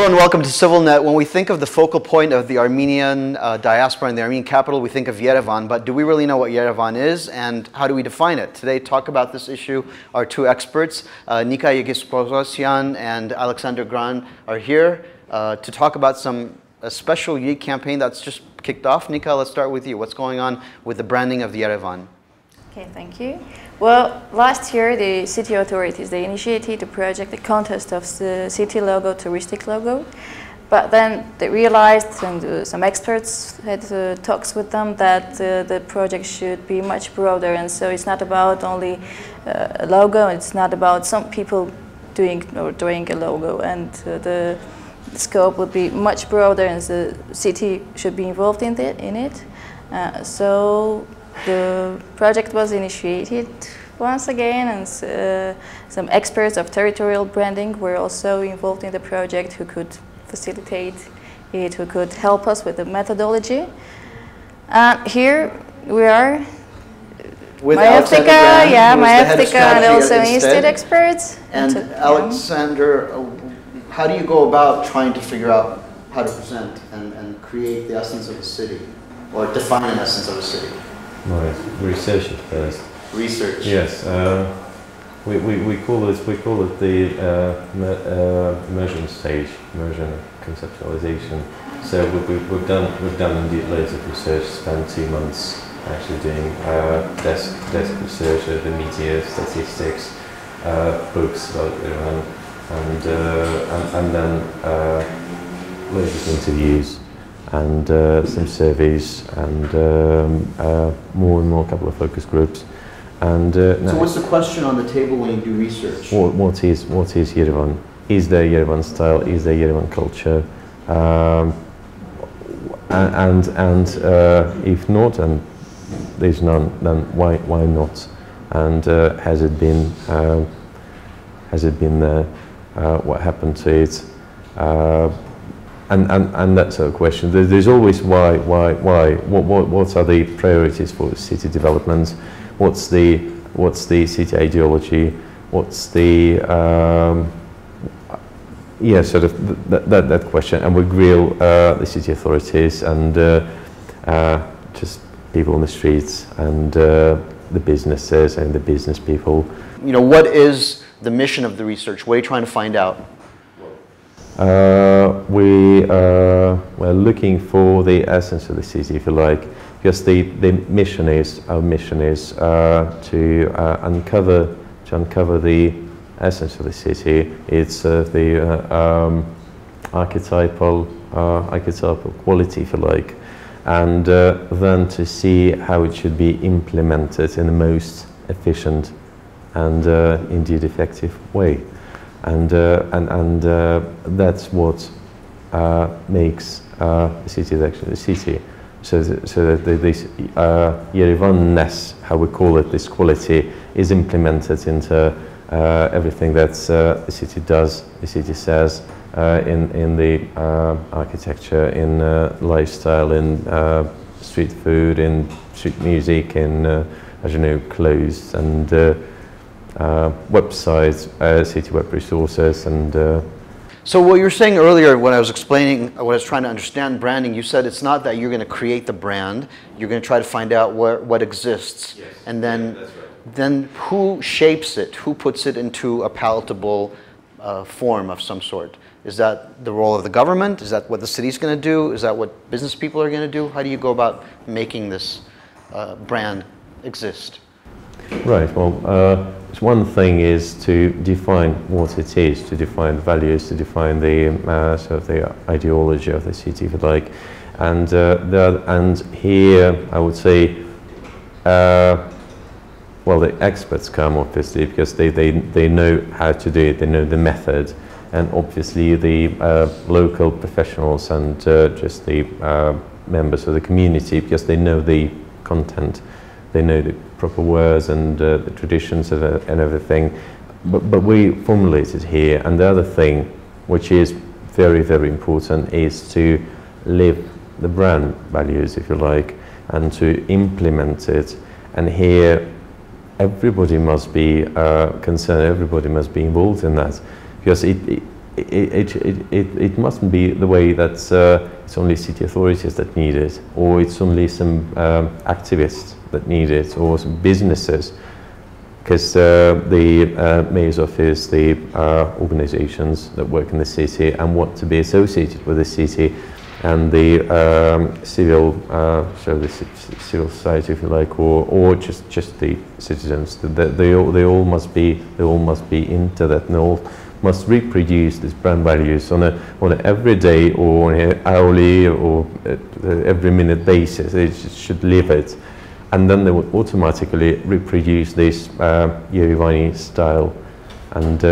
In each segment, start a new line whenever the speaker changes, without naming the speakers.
Hello and welcome to CivilNet. When we think of the focal point of the Armenian diaspora and the Armenian capital, we think of Yerevan, but do we really know what Yerevan is and how do we define it? Today, to talk about this issue, our two experts, Nika Yerevan and Alexander Gran, are here to talk about a special unique campaign that's just kicked off. Nika, let's start with you. What's going on with the branding of the Yerevan?
Okay, thank you. Well, last year the city authorities, they initiated a project, a contest of the city logo, touristic logo. But then they realized, and some experts had talks with them, that the project should be much broader. And so it's not about only a logo, it's not about some people doing a logo. And the scope would be much broader and the city should be involved in it. So the project was initiated once again, and some experts of territorial branding were also involved in the project who could facilitate it, who could help us with the methodology. And here we are
with
Alexander and also institute experts.
And Alexander, how do you go about trying to figure out how to present and create the essence of a city, or define an essence of a city?
Right, research it first.
Research.
Yes, we call it the immersion stage, immersion conceptualization. So we've done indeed loads of research. Spent 2 months actually doing desk research of the media, statistics, books about Yerevan, and then loads of interviews. And some surveys and more couple of focus groups. And
so what's the question on the table when you do research?
What is Yerevan? Is there Yerevan style? Is there Yerevan culture? And if not, and there's none, then why not? And has it been there? What happened to it? And that sort of question. There's always why. What are the priorities for city development? What's the city ideology? What's the sort of that question. And we grill the city authorities and just people on the streets and the businesses and the business people.
You know, what is the mission of the research? What are you trying to find out?
We're looking for the essence of the city, if you like, because our mission is to uncover the essence of the city. It's the archetypal quality, if you like, and then to see how it should be implemented in the most efficient and indeed effective way. And that's what makes the city actually the city. So that this Yerevan-ness, how we call it, this quality, is implemented into everything that the city does, the city says, in the architecture, in lifestyle, in street food, in street music, in as you know, clothes and websites, city web resources, and
so what you were saying earlier when I was explaining, when I was trying to understand branding, you said it's not that you're going to create the brand, you're going to try to find out what exists.
yes.
And then,
that's right.
then who shapes it, who puts it into a palatable form of some sort? Is that the role of the government? Is that what the city's going to do? Is that what business people are going to do? How do you go about making this brand exist?
Right, well, one thing is to define what it is, to define the values, to define the sort of the ideology of the city, if you like, and here I would say, well, the experts come obviously because they know how to do it, they know the method, and obviously the local professionals and just the members of the community, because they know the content, they know the proper words and the traditions and everything, but we formulate it here. And the other thing, which is very, very important, is to live the brand values, if you like, and to implement it. And here, everybody must be concerned, everybody must be involved in that, because it mustn't be the way that it's only city authorities that need it, or it's only some activists that need it, or some businesses, because the mayor's office, the organizations that work in the city and want to be associated with the city, and the civil society, if you like, or just the citizens, they all must be into that, and they all must reproduce these brand values on an everyday or on an hourly or every minute basis. They should live it, and then they will automatically reproduce this Yerevani style, and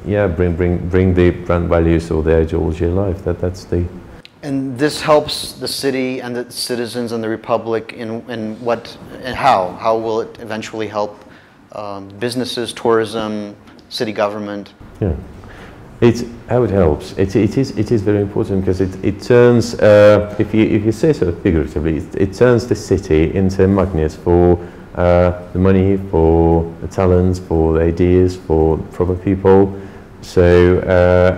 yeah, bring the brand values or the ideology alive. That's the.
And this helps the city and the citizens and the republic in what and how? How will it eventually help businesses, tourism, city government?
Yeah, how it helps. It is very important, because it turns, if you say so figuratively, it turns the city into a magnet for the money, for the talents, for the ideas, for proper people. So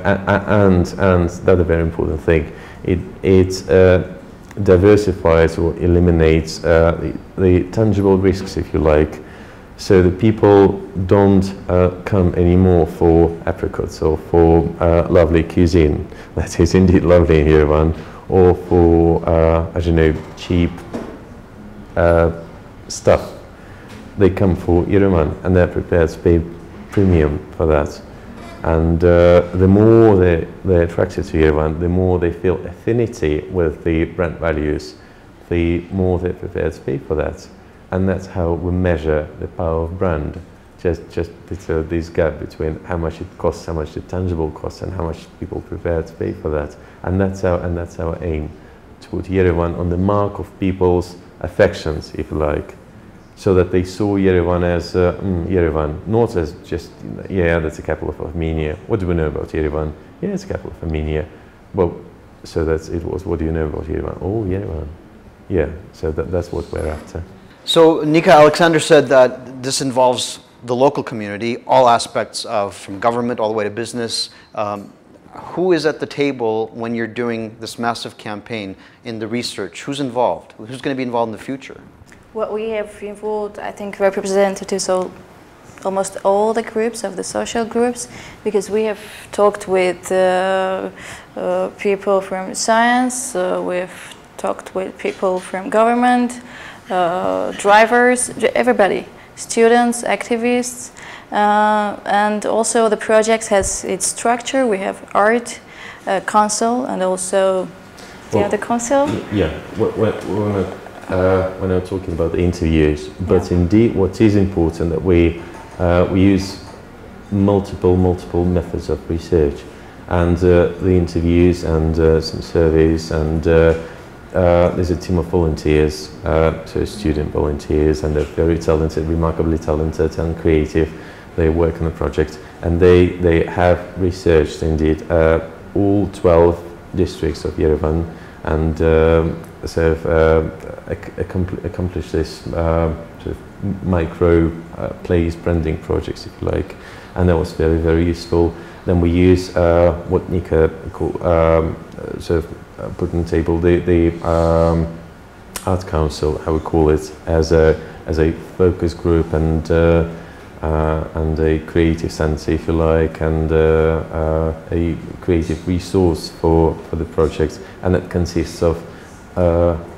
and that's a very important thing. It diversifies or eliminates the tangible risks, if you like. So the people don't come anymore for apricots or for lovely cuisine, that is indeed lovely in Yerevan, or for, I don't know, cheap stuff. They come for Yerevan, and they're prepared to pay premium for that. And the more they're attracted to Yerevan, the more they feel affinity with the brand values, the more they're prepared to pay for that. And that's how we measure the power of brand. Just this gap between how much it costs, how much the tangible costs, and how much people prepare to pay for that. And that's our aim, to put Yerevan on the mark of people's affections, if you like, so that they saw Yerevan as Yerevan, not as just, yeah, that's the capital of Armenia. What do we know about Yerevan? Yeah, it's the capital of Armenia. Well, so it was, what do you know about Yerevan? Oh, Yerevan. Yeah, so that's what we're after.
So Nika, Alexander said that this involves the local community, all aspects of, from government all the way to business. Who is at the table when you're doing this massive campaign in the research? Who's involved? Who's going to be involved in the future?
What we have involved, I think, representatives of almost all the groups, of the social groups, because we have talked with people from science, we've talked with people from government, drivers, everybody, students, activists, and also the project has its structure. We have art council and also the other council.
Yeah, when I'm talking about the interviews, but indeed what is important that we use multiple methods of research, and the interviews and some surveys, and there's a team of volunteers, so student volunteers, and they're very talented, remarkably talented and creative. They work on the project, and they have researched indeed all 12 districts of Yerevan, and sort of accomplished this sort of micro place branding projects, if you like, and that was very, very useful. Then we use what Nika called, sort of put on the table, the art council, how we call it, as a focus group, and a creative center, if you like, and a creative resource for the project, and it consists of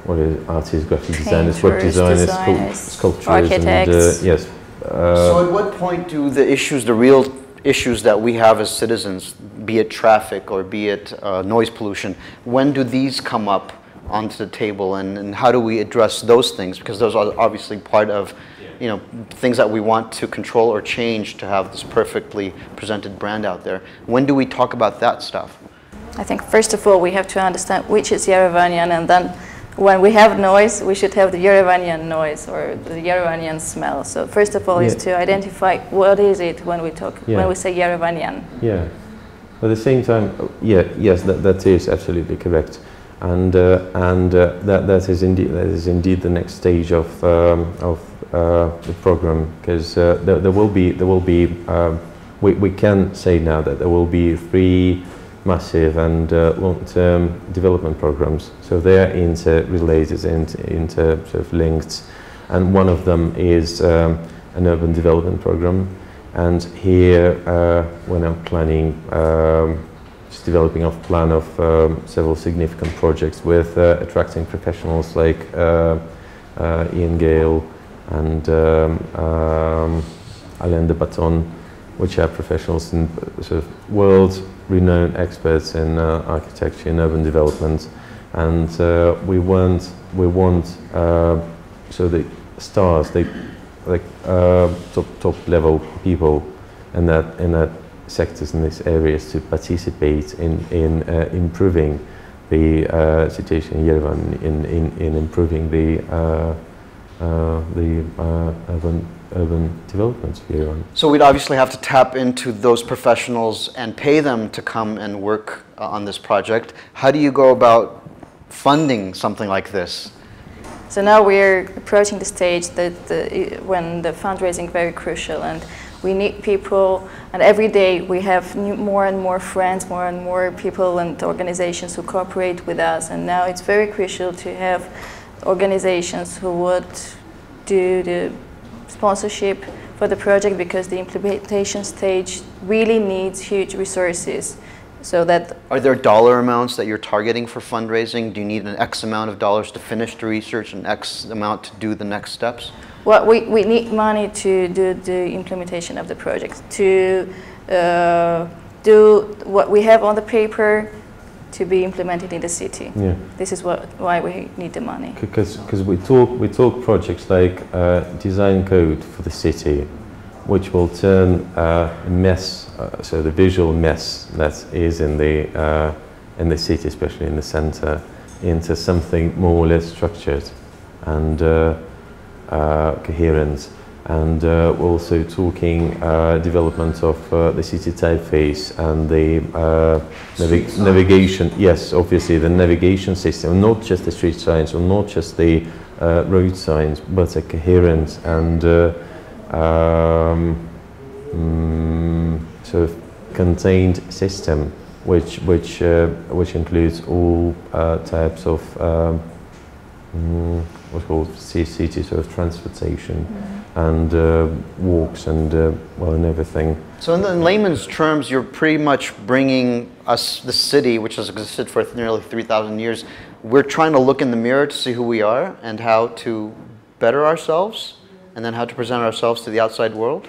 what is it? Artists, graphic designers, web designers, sculptors,
architects.
And yes.
So at what point do the issues, the real issues that we have as citizens, be it traffic or be it noise pollution, when do these come up onto the table, and how do we address those things? Because those are obviously part of, you know, things that we want to control or change to have this perfectly presented brand out there. When do we talk about that stuff?
I think first of all we have to understand which is Yerevanian, and then when we have noise, we should have the Yerevanian noise or the Yerevanian smell. So first of all is to identify what is it when we talk, when we say Yerevanian.
Yeah. At the same time, yes, that is absolutely correct, and that is indeed the next stage of the program, because there will be we can say now that there will be 3 massive and long-term development programs. So they are interrelated and interlinked. And one of them is an urban development program. And here we're now planning, just developing a plan of several significant projects with attracting professionals like Ian Gale and Alain de Botton, which are professionals in sort of world-renowned experts in architecture and urban development, and we want so the stars, top level people in that sectors in these areas to participate in improving the situation in Yerevan, in improving the urban development of Yerevan.
So we'd obviously have to tap into those professionals and pay them to come and work on this project. How do you go about funding something like this?
So now we're approaching the stage that when the fundraising is very crucial, and we need people, and every day we have more and more friends, more and more people and organizations who cooperate with us, and now it's very crucial to have organizations who would do the sponsorship for the project, because the implementation stage really needs huge resources. So that
are there dollar amounts that you're targeting for fundraising? Do you need an X amount of dollars to finish the research and X amount to do the next steps?
Well, we need money to do the implementation of the project, to do what we have on the paper to be implemented in the city.
Yeah.
This is why we need the money.
Because we talk projects like design code for the city, which will turn a mess, so the visual mess that is in the city, especially in the center, into something more or less structured and coherent. And we're also talking development of the city typeface and the navigation. Yes, obviously the navigation system, not just the street signs or not just the road signs, but a coherent and sort of contained system, which includes all types of what's called city sort of transportation and walks and and everything.
So in layman's terms, you're pretty much bringing us, the city, which has existed for nearly 3,000 years, we're trying to look in the mirror to see who we are and how to better ourselves, and then how to present ourselves to the outside world?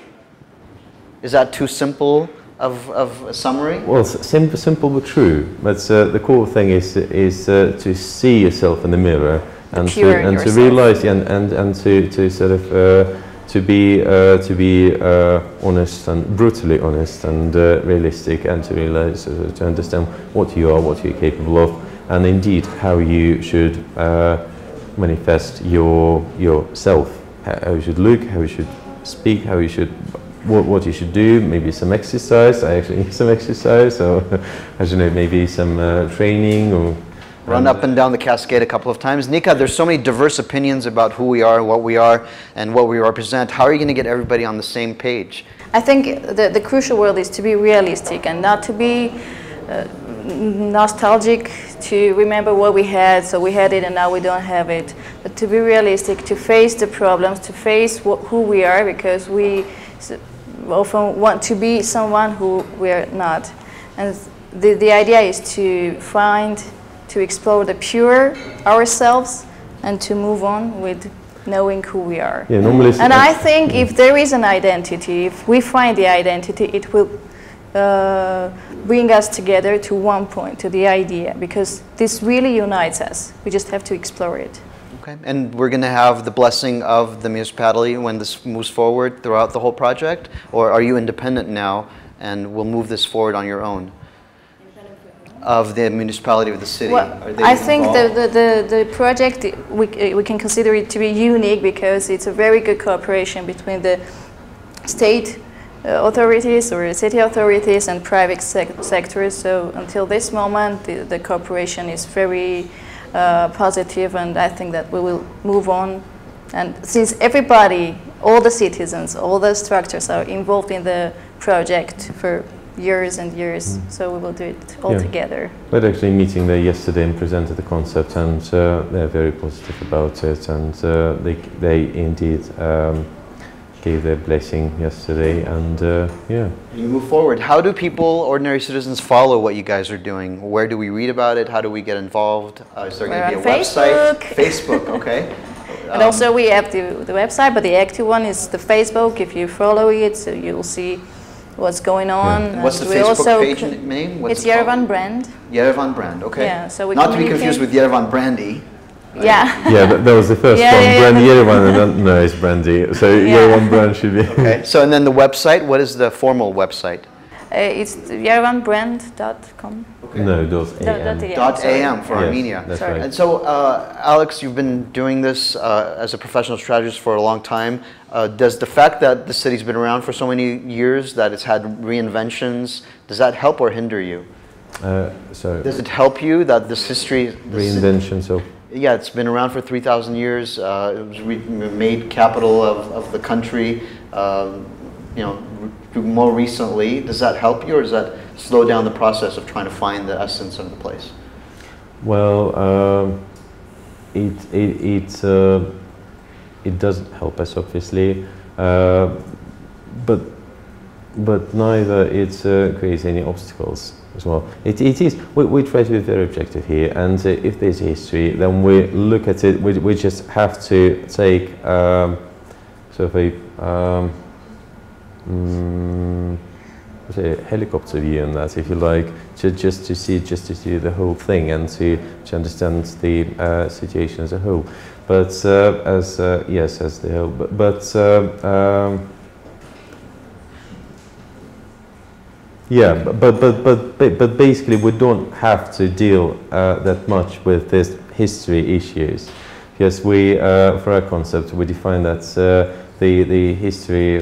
Is that too simple of a summary?
Well, simple but true. But the core thing is to see yourself in the mirror and to realize and to sort of to be honest and brutally honest and realistic, and to realize to understand what you are, what you're capable of, and indeed how you should manifest yourself. How you should look, how you should speak, how you should, what you should do. Maybe some exercise. I actually need some exercise. So I don't know, maybe some training or
run up and down the cascade a couple of times. Nika, there's so many diverse opinions about who we are, and what we represent. How are you going to get everybody on the same page?
I think the crucial word is to be realistic and not to be nostalgic, to remember what we had, so we had it and now we don't have it, but to be realistic, to face the problems, to face who we are, because we often want to be someone who we're not. And the idea is to explore the pure ourselves and to move on with knowing who we are.
Yeah, normally.
And I think if there is an identity, if we find the identity, it will bring us together to one point, to the idea, because this really unites us. We just have to explore it.
Okay, and we're going to have the blessing of the municipality when this moves forward throughout the whole project, or are you independent now and will move this forward on your own? Of the municipality of the city?
Well, I think the project, we can consider it to be unique because it's a very good cooperation between the state authorities or city authorities and private sectors. So until this moment, the cooperation is very positive, and I think that we will move on. And since everybody, all the citizens, all the structures are involved in the project for years and years, so we will do it all together.
We're actually meeting there yesterday and presented the concept, and they're very positive about it, and they indeed gave their blessing yesterday, and yeah.
You move forward. How do people, ordinary citizens, follow what you guys are doing? Where do we read about it? How do we get involved? Is there going to be a website? Facebook, okay.
And also we have the website, but the active one is the Facebook. If you follow it, so you'll see what's going on.
Yeah. What's the Facebook page name? What's
it's Yerevan brand.
Yerevan brand, okay.
Yeah, so we
not to be confused with Yerevan Brandy.
Right? Yeah.
Yeah, that was the first one. Brandy Yerevan, and then, no, it's Brandy. So Yerevan brand should be.
Okay. So and then the website. What is the formal website?
It's yerevanbrand.com.
Okay. No,
.am for Armenia.
That's right.
And so, Alex, you've been doing this as a professional strategist for a long time. Does the fact that the city's been around for so many years, that it's had reinventions, does that help or hinder you? Does it help you that this history...
Reinventions of...
Yeah, it's been around for 3,000 years. It was made capital of the country. You know, more recently, does that help you, or does that slow down the process of trying to find the essence of the place?
Well, it doesn't help us, obviously, but neither it creates any obstacles as well. It is. We try to be very objective here, and if there's history, then we look at it. We just have to take sort of a helicopter view on that, if you like, just to see the whole thing and to understand the situation as a whole. But as the whole. But basically, we don't have to deal that much with these history issues, because we, for our concept, we define that. The history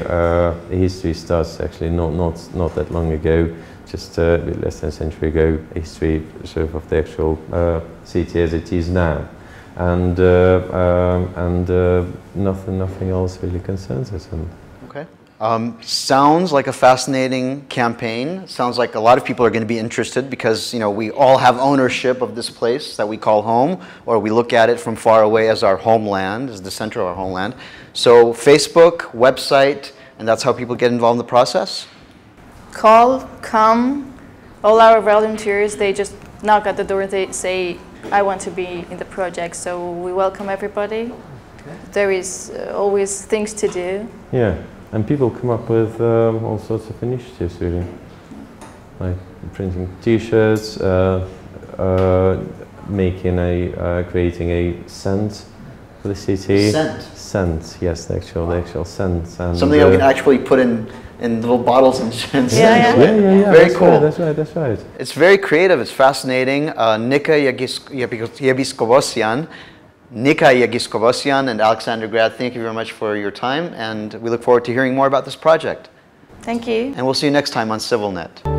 starts actually not that long ago, just a bit less than a century ago. History sort of the actual city as it is now, and nothing else really concerns us.
Okay. Sounds like a fascinating campaign. Sounds like a lot of people are going to be interested, because we all have ownership of this place that we call home, or we look at it from far away as our homeland, as the center of our homeland. So Facebook, website, and that's how people get involved in the process?
Come. All our volunteers, they just knock at the door and they say, I want to be in the project. So we welcome everybody. Okay. There is always things to do.
Yeah. And people come up with all sorts of initiatives, really, like printing T-shirts, creating a scent for the city. Scent, yes, the actual scent. And
something that we can actually put in little bottles and scents.
Yeah.
Very cool.
That's right.
It's very creative. It's fascinating. Nika Yebiskobosyan. Nika Yebiskobosyan and Alexander Grad, thank you very much for your time, and we look forward to hearing more about this project.
Thank you.
And we'll see you next time on CivilNet.